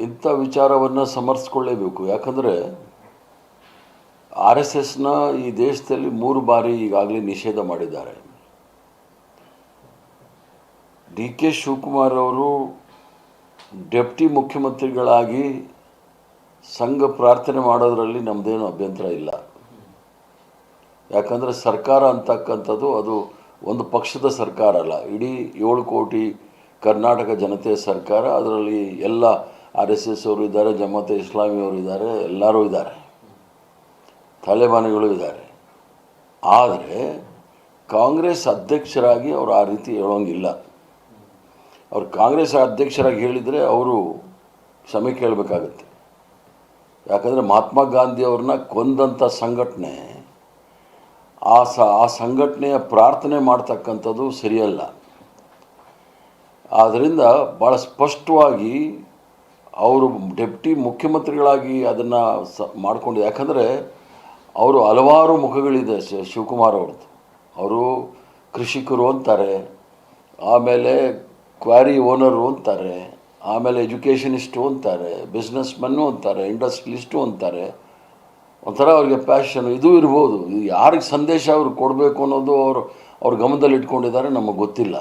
ಇಂಥ ವಿಚಾರವನ್ನು ಸಮರ್ಥಿಸ್ಕೊಳ್ಳೇಬೇಕು. ಯಾಕಂದರೆ RSSನ ಈ ದೇಶದಲ್ಲಿ 3 ಬಾರಿ ಈಗಾಗಲೇ ನಿಷೇಧ ಮಾಡಿದ್ದಾರೆ. DK ಶಿವಕುಮಾರ್ ಅವರು ಡೆಪ್ಟಿ ಮುಖ್ಯಮಂತ್ರಿಗಳಾಗಿ ಸಂಘ ಪ್ರಾರ್ಥನೆ ಮಾಡೋದರಲ್ಲಿ ನಮ್ಮದೇನು ಅಭ್ಯಂತರ ಇಲ್ಲ. ಯಾಕಂದರೆ ಸರ್ಕಾರ ಅಂತಕ್ಕಂಥದ್ದು ಅದು ಒಂದು ಪಕ್ಷದ ಸರ್ಕಾರ ಅಲ್ಲ, ಇಡೀ 7 ಕೋಟಿ ಕರ್ನಾಟಕ ಜನತೆಯ ಸರ್ಕಾರ. ಅದರಲ್ಲಿ ಎಲ್ಲ RSS ಅವರು ಇದ್ದಾರೆ, ಜಮಾತೆ ಇಸ್ಲಾಮಿ ಅವರು ಇದ್ದಾರೆ, ಎಲ್ಲರೂ ಇದ್ದಾರೆ, ತಾಲಿಬಾನಿಗಳು ಇದ್ದಾರೆ. ಆದರೆ ಕಾಂಗ್ರೆಸ್ ಅಧ್ಯಕ್ಷರಾಗಿ ಅವರು ಆ ರೀತಿ ಹೇಳೋಂಗಿಲ್ಲ. ಅವ್ರು ಕಾಂಗ್ರೆಸ್ ಅಧ್ಯಕ್ಷರಾಗಿ ಹೇಳಿದರೆ ಅವರು ಕ್ಷಮೆ ಕೇಳಬೇಕಾಗತ್ತೆ. ಯಾಕಂದರೆ ಮಹಾತ್ಮ ಗಾಂಧಿ ಅವ್ರನ್ನ ಕೊಂದಂಥ ಸಂಘಟನೆ, ಆ ಸಂಘಟನೆಯ ಪ್ರಾರ್ಥನೆ ಮಾಡ್ತಕ್ಕಂಥದ್ದು ಸರಿಯಲ್ಲ. ಆದ್ದರಿಂದ ಭಾಳ ಸ್ಪಷ್ಟವಾಗಿ ಅವರು ಡೆಪ್ಟಿ ಮುಖ್ಯಮಂತ್ರಿಗಳಾಗಿ ಅದನ್ನು ಮಾಡಿಕೊಂಡಿದೆ. ಯಾಕಂದರೆ ಅವರು ಹಲವಾರು ಮುಖಗಳಿದೆ ಶಿವಕುಮಾರ್ ಅವ್ರದ್ದು. ಅವರು ಕೃಷಿಕರು ಅಂತಾರೆ, ಆಮೇಲೆ ಕ್ವಾರಿ ಓನರು ಅಂತಾರೆ, ಆಮೇಲೆ ಎಜುಕೇಷನಿಸ್ಟು ಅಂತಾರೆ, ಬಿಸ್ನೆಸ್ ಮನ್ನು ಅಂತಾರೆ, ಇಂಡಸ್ಟ್ರಿಲಿಸ್ಟು ಅಂತಾರೆ. ಒಂಥರ ಅವ್ರಿಗೆ ಪ್ಯಾಷನ್ ಇದು ಇರ್ಬೋದು. ಇದು ಯಾರಿಗೆ ಸಂದೇಶ ಅವ್ರು ಕೊಡಬೇಕು ಅನ್ನೋದು ಅವ್ರ ಗಮನದಲ್ಲಿ ಇಟ್ಕೊಂಡಿದ್ದಾರೆ ನಮಗೆ ಗೊತ್ತಿಲ್ಲ.